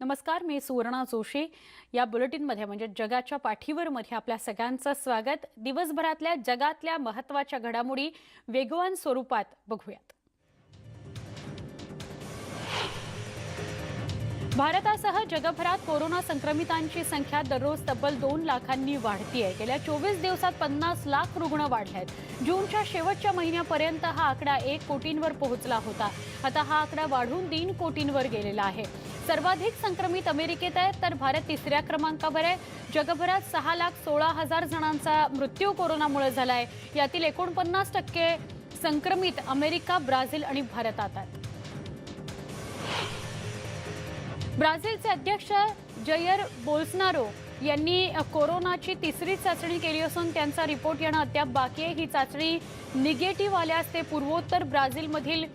नमस्कार, मी सुवर्णा जोशी. या बुलेटिनमध्ये म्हणजे जगाच्या पाठीवर मध्ये आपल्या सगळ्यांचं स्वागत. दिवसभरातल्या जगातल्या महत्त्वाच्या घडामोडी वेगवान स्वरूपात बघूयात. भारतासह जगभरात कोरोना संक्रमितांची संख्या दररोज तब्बल 2 लाखांनी वाढतीये. गेल्या 24 दिवसात 50 लाख रुग्ण वाढले आहेत. जूनच्या शेवटच्या महिन्यापर्यंत हा आकडा 1 कोटींवर पोहोचला होता. आता हा आकडा वाढून 3 कोटींवर गेलेला आहे. सर्वाधिक संक्रमित अमेरिकेत आहेत, तर भारत तिसऱ्या क्रमांकावर आहे. जगभरात 6,16,000 जणांचा मृत्यू कोरोनामुळे झालाय. यातील 49% संक्रमित अमेरिका, ब्राझील आणि भारतात आहेत. ब्राझीलचे अध्यक्ष जयर बोल्सोनारो यांनी कोरोनाची तिसरी चाचणी केली असून त्यांचा रिपोर्ट येणं अद्याप बाकी आहे. ही चाचणी निगेटिव्ह आल्यास ते पूर्वोत्तर ब्राझीलमधील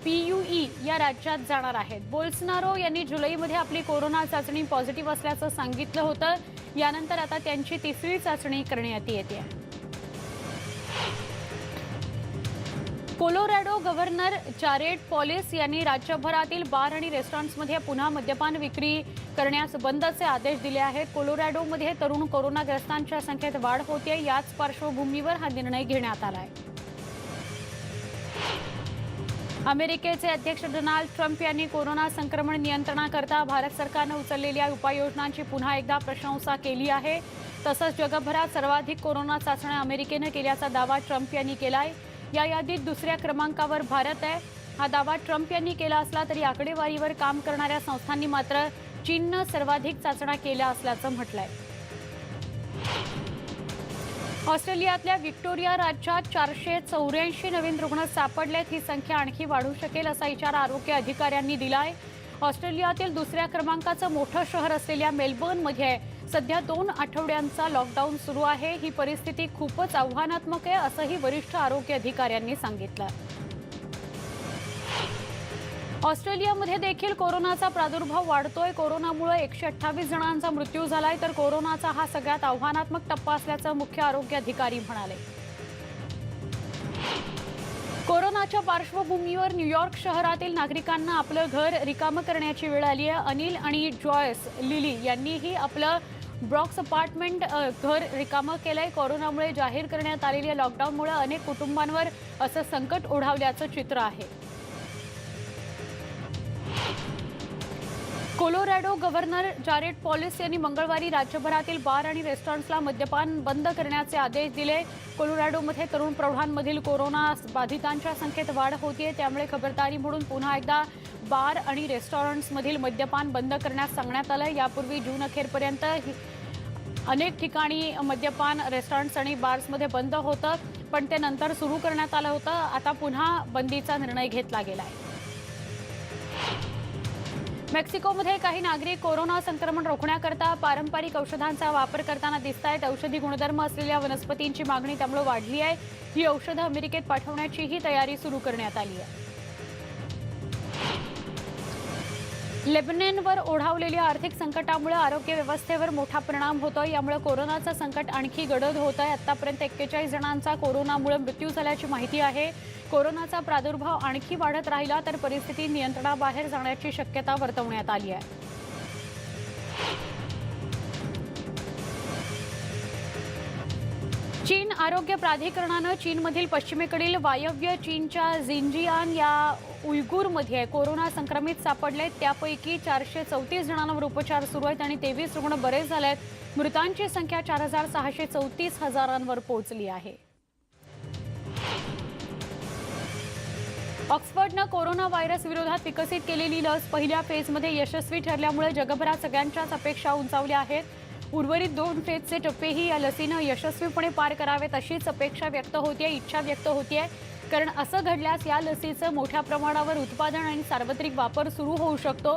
PUE या राज्यात जाणार आहेत. बोल्सोनारो यांनी जुलैमध्ये आपली कोरोना चाचणी पॉझिटिव्ह असल्याचं सांगितलं होतं. यानंतर आता त्यांची तिसरी चाचणी करण्यात येते. कोलोरॅडो गव्हर्नर जारेड पॉलिस यांनी राज्यभरातील बार आणि रेस्टॉरंट्समध्ये पुन्हा मद्यपान विक्री करण्यास बंदचे आदेश दिले आहेत. कोलोरॅडोमध्ये तरुण कोरोनाग्रस्तांच्या संख्येत वाढ होते. याच पार्श्वभूमीवर हा निर्णय घेण्यात आला आहे. अमेरिकेचे अध्यक्ष डोनाल्ड ट्रम्प यांनी कोरोना संक्रमण नियंत्रणाकरता भारत सरकारने उचललेल्या उपाययोजनांची पुन्हा एकदा प्रशंसा केली आहे. तसंच जगभरात सर्वाधिक कोरोना चाचण्या अमेरिकेने केल्याचा दावा ट्रम्प यांनी केलाय. या यादीत दुसऱ्या क्रमांकावर भारत आहे. हा दावा ट्रम्प यांनी केला असला तरी आकडेवारीवर काम करणाऱ्या संस्थांनी मात्र चीननं सर्वाधिक चाचण्या केल्या असल्याचं म्हटलंय. ऑस्ट्रेलियातल्या व्हिक्टोरिया राज्यात 484 नवीन रुग्ण सापडलेत. ही संख्या आणखी वाढू शकेल असा इशारा आरोग्य अधिकाऱ्यांनी दिलाय. ऑस्ट्रेलियातील दुसऱ्या क्रमांकाचं मोठं शहर असलेल्या मेलबर्नमध्ये सध्या 2 आठवड्यांचा लॉकडाऊन सुरू आहे. ही परिस्थिती खूपच आव्हानात्मक आहे असंही वरिष्ठ आरोग्य अधिकाऱ्यांनी सांगितलं. ऑस्ट्रेलियामध्ये देखील कोरोनाचा प्रादुर्भाव वाढतोय. कोरोनामुळे 128 जणांचा मृत्यू झालाय, तर कोरोनाचा हा सगळ्यात आव्हानात्मक टप्पा असल्याचं मुख्य आरोग्य अधिकारी म्हणाले. कोरोनाच्या पार्श्वभूमीवर न्यूयॉर्क शहरातील नागरिकांना आपलं घर रिकामं करण्याची वेळ आली आहे. अनिल आणि जॉयस लिली यांनीही आपलं ब्रॉक्स अपार्टमेंट घर रिकामं केलंय. कोरोनामुळे जाहीर करण्यात आलेल्या लॉकडाऊनमुळे अनेक कुटुंबांवर असं संकट ओढावल्याचं चित्र आहे. कोलोरॅडो गव्हर्नर जारेड पॉलिस यांनी मंगळवारी राज्यभरातील बार आणि रेस्टॉरंट्सला मद्यपान बंद करण्याचे आदेश दिले. कोलोरॅडोमध्ये तरुण प्रौढांमधील कोरोना बाधितांच्या संख्येत वाढ होतीये. त्यामुळे खबरदारी म्हणून पुन्हा एकदा बार आणि रेस्टॉरंट्समधील मद्यपान बंद करण्यास सांगण्यात आलं. यापूर्वी जून अखेरपर्यंत अनेक ठिकाणी मद्यपान रेस्टॉरंट्स आणि बार्समध्ये बंद होतं, पण ते नंतर सुरू करण्यात आलं होतं. आता पुन्हा बंदीचा निर्णय घेतला गेला आहे. मेक्सिकोमध्ये काही नागरिक कोरोना संक्रमण रोखण्याकरता पारंपरिक औषधांचा वापर करताना दिसत आहेत. औषधी गुणधर्म असलेल्या वनस्पतींची मागणी त्यामुळे वाढली आहे. ही औषधं अमेरिकेत पाठवण्याचीही तयारी सुरू करण्यात आली आहे. लेबननवर ओढावलेल्या आर्थिक संकटामुळे आरोग्य व्यवस्थेवर मोठा परिणाम होतोय. यामुळे कोरोनाचं संकट आणखी गडद होत आहे. आतापर्यंत 41 जणांचा कोरोनामुळे मृत्यू झाल्याची माहिती आहे. कोरोनाचा प्रादुर्भाव आणखी वाढत राहिला तर परिस्थिती नियंत्रणाबाहेर जाण्याची शक्यता वर्तवण्यात आली आहे. चीन आरोग्य प्राधिकरणानं चीनमधील पश्चिमेकडील वायव्य चीनच्या झिंजियान या उयगूरमध्ये कोरोना संक्रमित सापडलेत. त्यापैकी 434 जणांवर उपचार सुरू आहेत आणि 23 रुग्ण बरे झालेत. मृतांची संख्या 4,634 पोहोचली आहे. ऑक्सफर्डनं कोरोना व्हायरस विरोधात विकसित केलेली लस पहिल्या फेजमध्ये यशस्वी ठरल्यामुळे जगभरात सगळ्यांच्याच अपेक्षा उंचावल्या आहेत. उर्वरित 2 फेजचे टप्पेही या लसीनं यशस्वीपणे पार करावेत अशीच अपेक्षा व्यक्त होतीये, इच्छा व्यक्त होतीये. कारण असं घडल्यास या लसीचं मोठ्या प्रमाणावर उत्पादन आणि सार्वत्रिक वापर सुरू होऊ शकतो.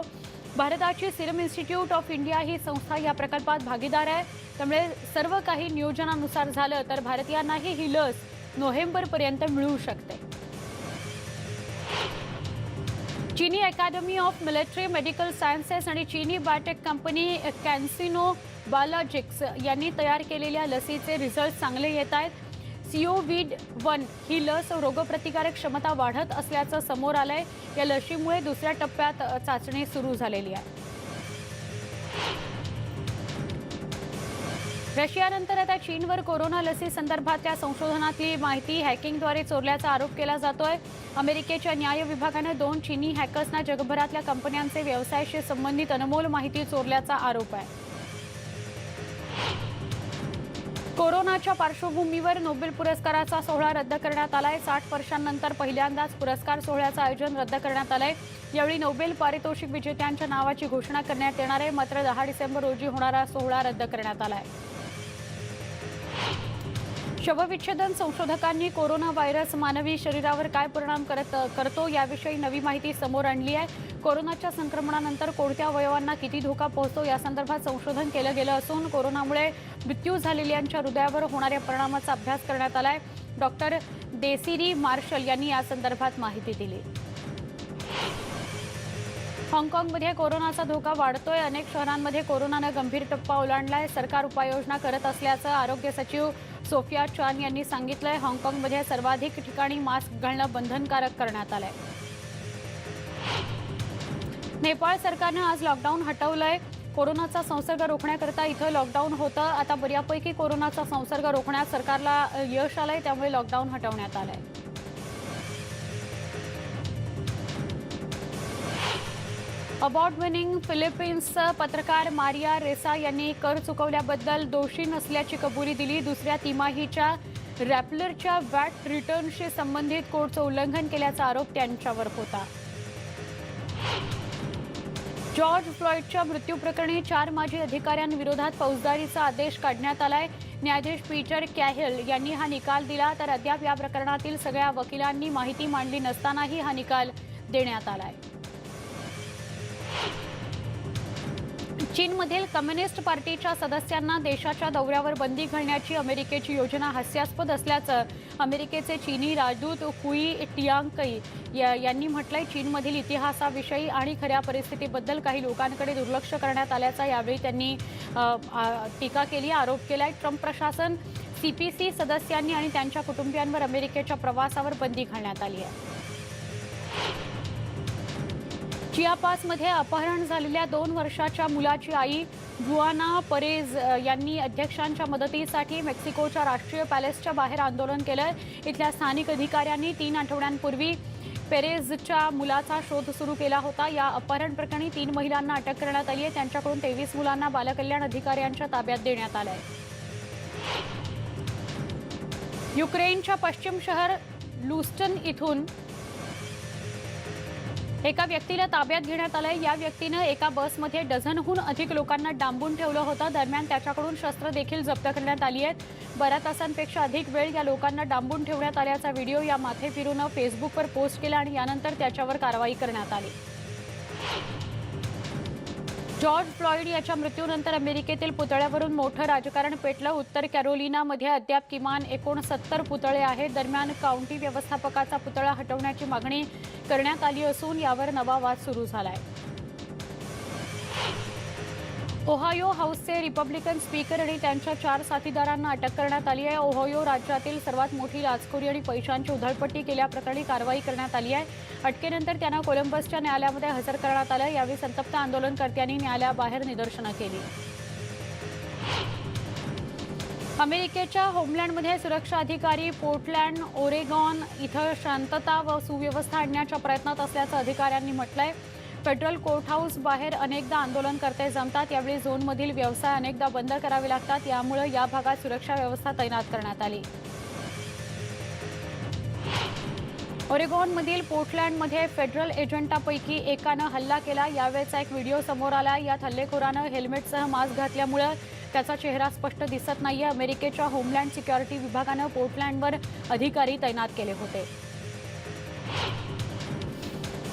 भारताची सिरम इन्स्टिट्यूट ऑफ इंडिया ही संस्था या प्रकल्पात भागीदार आहे. त्यामुळे सर्व काही नियोजनानुसार झालं तर भारतीयांनाही ही लस नोव्हेंबरपर्यंत मिळू शकते. चीनी academy of military medical sciences आणि चीनी बायोटेक कंपनी कॅन्सिनो बायोलॉजिक्स यांनी तयार केलेल्या लसीचे रिझल्ट चांगले येत आहेत. CO-VID-1 ही लस रोगप्रतिकारक क्षमता वाढत असल्याचं समोर आलंय. या लशीमुळे दुसऱ्या टप्प्यात चाचणी सुरू झालेली आहे. रशियानंतर आता चीनवर कोरोना लसी संदर्भातल्या संशोधनातली माहिती हॅकिंगद्वारे चोरल्याचा आरोप केला जातोय। अमेरिकेच्या न्याय विभागाने 2 चीनी हॅकर्सना जगभरातल्या कंपन्यांचे व्यवसायाशी संबंधित अनमोल माहिती चोरल्याचा आरोप आहे। कोरोनाच्या पार्श्वभूमीवर नोबेल पुरस्काराचा सोहळा रद्द करण्यात आलाय। 60 वर्षांनंतर पहिल्यांदाच पुरस्कार सोहळ्याचं आयोजन रद्द करण्यात आलंय। यावेळी नोबेल पारितोषिक विजेत्यांच्या नावाची घोषणा करण्यात येणार आहे, मात्र 10 डिसेंबर रोजी होणारा सोहळा रद्द करण्यात आलाय। शवविच्छेदन संशोधकांनी कोरोना व्हायरस मानवी शरीरावर काय परिणाम करतो याविषयी नवी माहिती समोर आणली आहे। कोरोनाच्या संक्रमणानंतर कोणत्या अवयवांना किती धोका पोहोचतो यासंदर्भात संशोधन केलं गेलं असून कोरोनामुळे मृत्यू झालेल्यांच्या हृदयावर होणाऱ्या परिणामाचा अभ्यास करण्यात आलाय। डॉक्टर डेसिरी मार्शल यांनी या संदर्भात माहिती दिली। हाँगकाँगमध्ये कोरोनाचा धोका वाढतोय। अनेक शहरांमध्ये कोरोनाने गंभीर टप्पा ओलांडलाय। सरकार उपाययोजना करत असल्याचं आरोग्य सचिव सोफिया चान यांनी सांगितलंय। हाँगकाँगमध्ये सर्वाधिक ठिकाणी मास्क घालणं बंधनकारक करण्यात आलंय। नेपाळ सरकारने आज लॉकडाऊन हटवलंय। कोरोनाचा संसर्ग रोखण्याकरता इथं लॉकडाऊन होतं। आता बऱ्यापैकी कोरोनाचा संसर्ग रोखण्यात सरकारला यश आलंय, त्यामुळे लॉकडाऊन हटवण्यात आलंय। अवॉर्ड विनिंग फिलिपिन्सचा पत्रकार मारिया रेसा यांनी कर चुकवल्याबद्दल दोषी नसल्याची कबुली दिली। दुसऱ्या तिमाहीच्या रॅपलरच्या वॅट रिटर्नशी संबंधित कोडचं उल्लंघन केल्याचा आरोप त्यांच्यावर होता। जॉर्ज फ्लॉइडच्या मृत्यूप्रकरणी 4 माजी अधिकाऱ्यांविरोधात फौजदारीचा आदेश काढण्यात आलाय। न्यायाधीश पीटर कॅहेल यांनी हा निकाल दिला, तर अद्याप या प्रकरणातील सगळ्या वकिलांनी माहिती मांडली नसतानाही हा निकाल देण्यात आलाय। चीनमधील कम्युनिस्ट पार्टीच्या सदस्यांना देशाच्या दौऱ्यावर बंदी घालण्याची अमेरिकेची योजना हास्यास्पद असल्याचं अमेरिकेचे चीनी राजदूत हुई टियांगकई यांनी म्हटलंय। चीनमधील इतिहासाविषयी आणि खऱ्या परिस्थितीबद्दल काही लोकांकडे दुर्लक्ष करण्यात आल्याचा यावेळी त्यांनी टीका केली, आरोप केलाय। ट्रम्प प्रशासन, सीपीसी सदस्यांनी आणि त्यांच्या कुटुंबियांवर अमेरिकेच्या प्रवासावर बंदी घालण्यात आली आहे। चियापासमध्ये अपहरण झालेल्या 2 वर्षाच्या मुलाची आई जुआना परेज यांनी अध्यक्षांच्या मदतीसाठी मेक्सिकोच्या राष्ट्रीय पॅलेसच्या बाहेर आंदोलन केलं। इथल्या स्थानिक अधिकाऱ्यांनी 3 आठवड्यांपूर्वी पेरेझच्या मुलाचा शोध सुरू केला होता। या अपहरण प्रकरणी 3 महिलांना अटक करण्यात आली आहे। त्यांच्याकडून 23 मुलांना बालकल्याण अधिकाऱ्यांच्या ताब्यात देण्यात आलंय। युक्रेनच्या पश्चिम शहर लुस्टन इथून एका व्यक्तीला ताब्यात घेण्यात आलंय। या व्यक्तीनं एका बसमध्ये डझनहून अधिक लोकांना डांबून ठेवलं होतं। दरम्यान त्याच्याकडून शस्त्र देखील जप्त करण्यात आली आहेत। 12 तासांपेक्षा अधिक वेळ या लोकांना डांबून ठेवण्यात आल्याचा व्हिडिओ या माथेफिरूनं फेसबुकवर पोस्ट केला आणि यानंतर त्याच्यावर कारवाई करण्यात आली। जॉर्ज फ्लॉइड याच्या मृत्यूनंतर अमेरिकेतील पुतळ्यावरून मोठं राजकारण पेटलं। उत्तर कॅरोलिनामध्ये अद्याप किमान 69 पुतळे आहेत। दरम्यान काउंटी व्यवस्थापकाचा पुतळा हटवण्याची मागणी करण्यात आली असून यावर नवा वाद सुरू झालाय। ओहायो हाऊसचे रिपब्लिकन स्पीकर आणि त्यांच्या 4 साथीदारांना अटक करण्यात आली आहे। ओहायो राज्यातील सर्वात मोठी लाचखोरी आणि पैशांची उधळपट्टी केल्याप्रकरणी कारवाई करण्यात आली आहे। अटकेनंतर त्यांना कोलंबसच्या न्यायालयामध्ये हजर करण्यात आलं। यावेळी संतप्त आंदोलनकर्त्यांनी न्यायालयाबाहेर निदर्शनं केली। अमेरिकेच्या होमलँडमध्ये सुरक्षा अधिकारी पोर्टलँड ओरेगॉन इथं शांतता व सुव्यवस्था आणण्याच्या प्रयत्नात असल्याचं अधिकाऱ्यांनी म्हटलंय। फेडरल कोर्ट हाऊस बाहेर अनेकदा आंदोलनकर्ते जमतात। यावेळी झोनमधील व्यवसाय अनेकदा बंद करावे लागतात। यामुळे या भागात सुरक्षा व्यवस्था तैनात करण्यात आली। ओरेगॉनमधील पोर्टलँडमध्ये फेडरल एजंटापैकी एकानं हल्ला केला। यावेळेचा एक व्हिडिओ समोर आला। यात हल्लेखोरानं हेल्मेटसह मास्क घातल्यामुळे त्याचा चेहरा स्पष्ट दिसत नाहीये। अमेरिकेच्या होमलँड सिक्युरिटी विभागानं पोर्टलँडवर अधिकारी तैनात केले होते।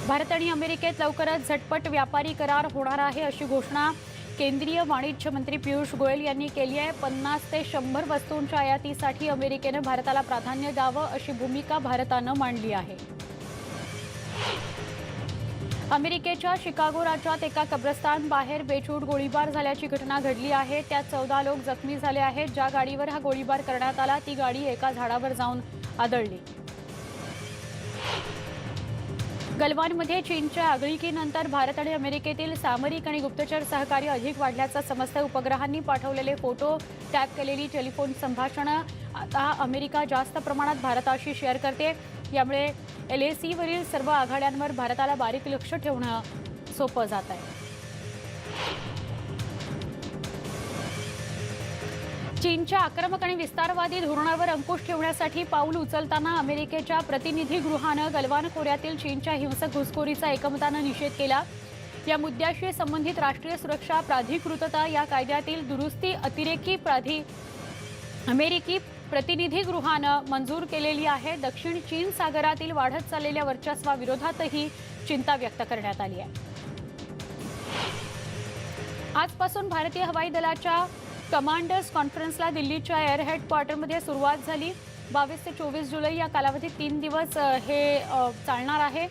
भारत आणि अमेरिकेत लवकरच झटपट व्यापारी करार होणार आहे अशी घोषणा केंद्रीय वाणिज्य मंत्री पियुष गोयल यांनी केली आहे। 50 ते 100 वस्तूंच्या आयातीसाठी अमेरिकेनं भारताला प्राधान्य द्यावं अशी भूमिका भारतानं मांडली आहे। अमेरिकेच्या शिकागो राज्यात एका कब्रस्तान बाहेर बेछूट गोळीबार झाल्याची घटना घडली आहे। त्यात 14 लोक जखमी झाले आहेत। ज्या गाडीवर हा गोळीबार करण्यात आला ती गाडी एका झाडावर जाऊन आदळली। गलवानमध्ये चीनच्या आगळीकीनंतर भारत आणि अमेरिकेतील सामरिक आणि गुप्तचर सहकार्य अधिक वाढल्याचं समजतं. उपग्रहांनी पाठवलेले फोटो, टॅप केलेली टेलिफोन संभाषणं आता अमेरिका जास्त प्रमाणात भारताशी शेअर करते. यामुळे LACवरील सर्व आघाड्यांवर भारताला बारीक लक्ष ठेवणं सोपं जात आहे. चीनच्या आक्रमक आणि विस्तारवादी धोरणावर अंकुश ठेवण्यासाठी पाऊल उचलताना अमेरिकेच्या प्रतिनिधी गृहानं गलवान खोऱ्यातील चीनच्या हिंसक घुसखोरीचा एकमतानं निषेध केला. या मुद्द्याशी संबंधित राष्ट्रीय सुरक्षा प्राधिकृतता या कायद्यातील दुरुस्ती अमेरिकी प्रतिनिधी गृहानं मंजूर केलेली आहे. दक्षिण चीन सागरातील वाढत चाललेल्या वर्चस्वाविरोधातही चिंता व्यक्त करण्यात आली आहे. आजपासून भारतीय हवाई दलाच्या कमांडर्स कॉन्फरन्सला दिल्लीच्या एअर हेडक्वार्टरमध्ये सुरुवात झाली. 22 ते 24 जुलै या कालावधीत 3 दिवस हे चालणार आहे.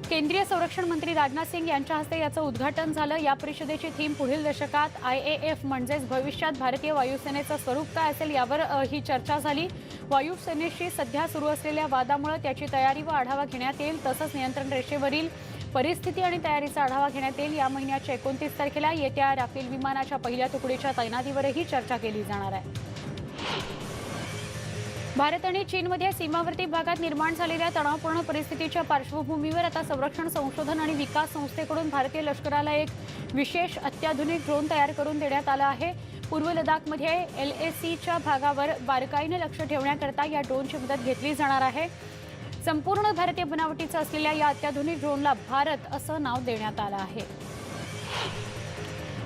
केंद्रीय संरक्षण मंत्री राजनाथ सिंग यांच्या हस्ते याचं उद्घाटन झालं. या परिषदेची थीम पुढील दशकात IAF म्हणजेच भविष्यात भारतीय वायुसेनेचं स्वरूप काय असेल यावर ही चर्चा झाली. वायुसेनेशी सध्या सुरू असलेल्या वादामुळे त्याची तयारी व आढावा घेण्यात येईल. तसंच नियंत्रण रेषेवरील परिस्थिती आणि तयारीचा आढावा घेण्यात येईल. या महिन्याच्या 29 तारखेला येत्या राफेल विमानाच्या पहिल्या तुकडीच्या तैनातीवरही चर्चा केली जाणार आहे. भारत आणि चीनमध्ये सीमावर्ती भागात निर्माण झालेल्या तणावपूर्ण परिस्थितीच्या पार्श्वभूमीवर आता संरक्षण संशोधन आणि विकास संस्थेकडून भारतीय लष्कराला एक विशेष अत्याधुनिक ड्रोन तयार करून देण्यात आला आहे. पूर्व लडाखमध्ये LACच्या भागावर बारकाईने लक्ष ठेवण्याकरता या ड्रोनची मदत घेतली जाणार आहे. संपूर्ण भारतीय बनावटीचं असलेल्या या अत्याधुनिक ड्रोनला भारत असं नाव देण्यात आलं आहे.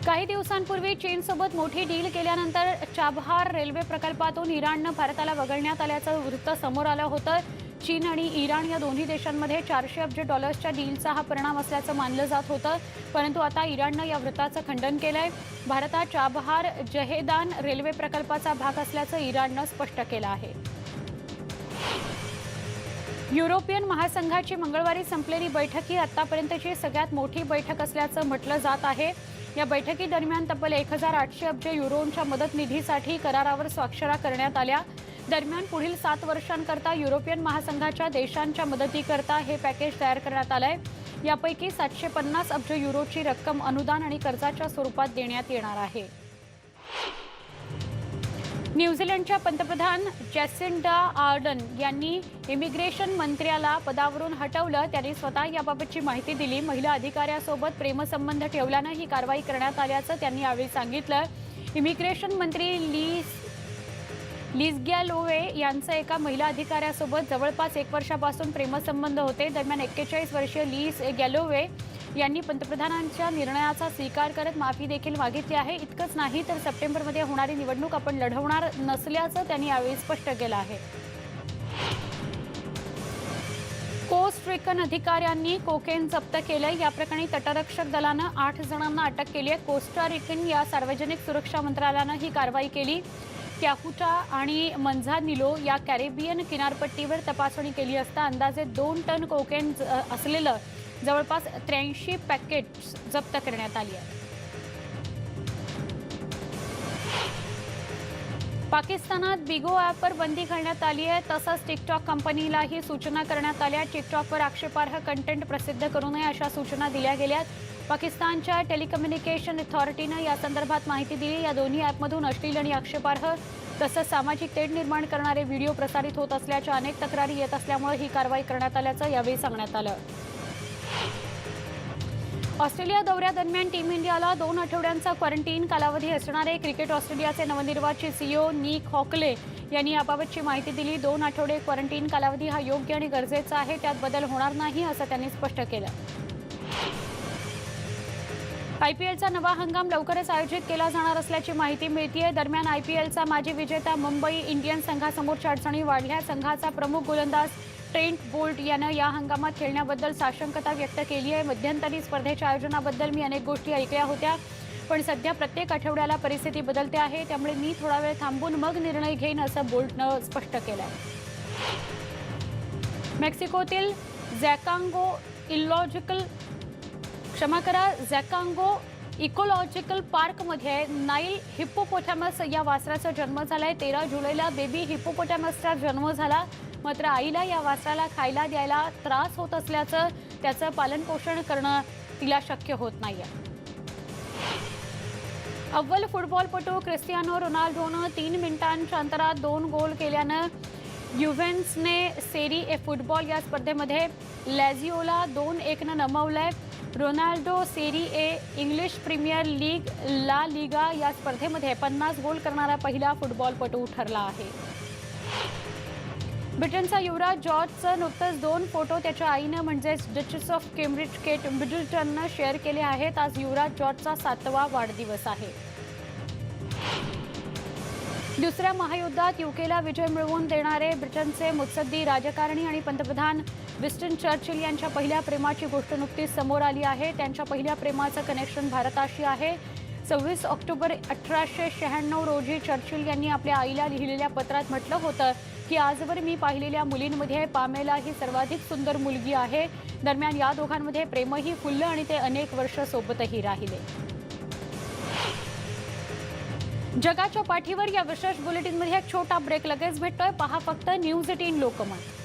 काही दिवसांपूर्वी चीनसोबत मोठी डील केल्यानंतर चाबहार रेल्वे प्रकल्पातून इराणनं भारताला वगळण्यात आल्याचं वृत्त समोर आलं होतं. चीन आणि इराण या दोन्ही देशांमध्ये $400 अब्ज डीलचा हा परिणाम असल्याचं मानलं जात होतं. परंतु आता इराणनं या वृत्ताचं खंडन केलंय. भारतात चाबहार जहेदान रेल्वे प्रकल्पाचा भाग असल्याचं इराणनं स्पष्ट केलं आहे. युरोपियन महासंघाची मंगळवारी संपलेली बैठक ही आतापर्यंतची सगळ्यात मोठी बैठक असल्याचं म्हटलं जात आहे. या बैठकीदरम्यान तब्बल 1800 अब्ज युरोंच्या मदत निधीसाठी करारावर स्वाक्षऱ्या करण्यात आल्या. दरम्यान पुढील 7 वर्षांकरता युरोपियन महासंघाच्या देशांच्या मदतीकरता हे पॅकेज तयार करण्यात आलंय. यापैकी 750 अब्ज युरोची रक्कम अनुदान आणि कर्जाच्या स्वरूपात देण्यात येणार आहे. न्यूझीलंडच्या पंतप्रधान जॅसिंडा आर्डन यांनी इमिग्रेशन मंत्र्याला पदावरून हटवलं. त्यांनी स्वतः याबाबतची माहिती दिली. महिला अधिकाऱ्यासोबत प्रेमसंबंध ठेवल्यानं ही कारवाई करण्यात आल्याचं त्यांनी यावेळी सांगितलं. इमिग्रेशन मंत्री लिज गॅलोवे यांचं एका महिला अधिकाऱ्यासोबत जवळपास 1 वर्षापासून प्रेमसंबंध होते. दरम्यान 41 वर्षीय लिज गॅलोवे यांनी पंतप्रधानांच्या निर्णयाचा स्वीकार करत माफी देखील मागितली आहे. इतकंच नाही तर सप्टेंबरमध्ये होणारी निवडणूक आपण लढवणार नसल्याचं त्यांनी यावेळी स्पष्ट केलं आहे. कोस्ट रिकन अधिकाऱ्यांनी कोकेन जप्त केलंय. या प्रकरणी तटरक्षक दलानं 8 जणांना अटक केली आहे. कोस्टा रिकन या सार्वजनिक सुरक्षा मंत्रालयानं ही कारवाई केली. कॅहुटा आणि मंझानिलो या कॅरेबियन किनारपट्टीवर तपासणी केली असता अंदाजे 2 टन कोकेन असलेलं जवळपास 83 पॅकेट्स जप्त करण्यात आली आहे. पाकिस्तानात बिगो ॲपवर बंदी घालण्यात आली आहे. तसंच टिकटॉक कंपनीलाही सूचना करण्यात आल्या. टिकटॉकवर आक्षेपार्ह कंटेंट प्रसिद्ध करू नये अशा सूचना दिल्या गेल्यात. पाकिस्तानच्या टेलिकम्युनिकेशन अथॉरिटीनं या संदर्भात माहिती दिली. या दोन्ही ॲपमधून अश्लील आणि आक्षेपार्ह तसंच सामाजिक तेढ निर्माण करणारे व्हिडिओ प्रसारित होत असल्याच्या अनेक तक्रारी येत असल्यामुळे ही कारवाई करण्यात आल्याचं यावेळी सांगण्यात आलं. ऑस्ट्रेलिया दौऱ्यादरम्यान टीम इंडियाला 2 आठवड्यांचा क्वारंटीन कालावधी असणार आहे. क्रिकेट ऑस्ट्रेलियाचे नवनिर्वाचित CEO निक हॉकले यांनी याबाबतची माहिती दिली. 2 आठवडे क्वारंटीन कालावधी हा योग्य आणि गरजेचा आहे. त्यात बदल होणार नाही असं त्यांनी स्पष्ट केलं. IPLचा नवा हंगाम लवकरच आयोजित केला जाणार असल्याची माहिती मिळतेय. दरम्यान IPLचा माजी विजेता मुंबई इंडियन्स संघासमोरच्या अडचणी वाढल्या. संघाचा प्रमुख गोलंदाज ट्रेंट बोल्ट यानं या हंगामात खेळण्याबद्दल साशंकता व्यक्त केली आहे. मध्यंतरी स्पर्धेच्या आयोजनाबद्दल मी अनेक गोष्टी ऐकल्या होत्या, पण सध्या प्रत्येक आठवड्याला परिस्थिती बदलते आहे. त्यामुळे मी थोडा वेळ थांबून मग निर्णय घेईन असं बोल्टनं स्पष्ट केलं आहे. मेक्सिकोतील झॅकांगो इकोलॉजिकल पार्कमध्ये नाईल हिप्पोपोटॅमस या वासराचा जन्म झालाय. 13 जुलैला बेबी हिप्पोपोटॅमसचा जन्म झाला. मात्र आईला या वासराला खायला द्यायला त्रास होत असल्याचं त्याचं पालनपोषण करणं तिला शक्य होत नाहीये. अव्वल फुटबॉलपटू क्रिस्टियानो रोनाल्डोनं 3 मिनिटांच्या अंतरात 2 गोल केल्यानं युव्हेंटसने सेरी ए फुटबॉल या स्पर्धेमध्ये लॅझिओला 2-1 नमवलंय. रोनाल्डो सेरी ए इंग्लिश प्रीमियर लीग ला लिगा या स्पर्धेमध्ये 50 गोल करणारा पहिला फुटबॉलपटू ठरला आहे. ब्रिटनचा युवराज जॉर्जचं नुकतंच 2 फोटो त्याच्या आईनं म्हणजेच डचेस ऑफ केम्ब्रिज केट मिडलटननं शेअर केले आहेत. आज युवराज जॉर्जचा 7वा वाढदिवस आहे. दुसऱ्या महायुद्धात यूकेला विजय मिळवून देणारे ब्रिटनचे मुत्सद्दी राजकारणी आणि पंतप्रधान विन्स्टन चर्चिल यांच्या पहिल्या प्रेमाची गोष्ट नुकतीच समोर आली आहे. त्यांच्या पहिल्या प्रेमाचं कनेक्शन भारताशी आहे. 26 ऑक्टोबर 1896 रोजी चर्चिल यांनी आपल्या आईला लिहिलेल्या पत्रात म्हटलं होतं की आजवर मी पाहिलेल्या मुलींमध्ये पामेला ही सर्वाधिक सुंदर मुलगी आहे. दरम्यान या दोघांमध्ये प्रेमही फुललं आणि ते अनेक वर्ष सोबतही राहिले. जगाच्या पाठीवर या विशेष बुलेटिनमध्ये एक छोटा ब्रेक लगेच भेटतोय. पहा फक्त न्यूज 18 लोकमत.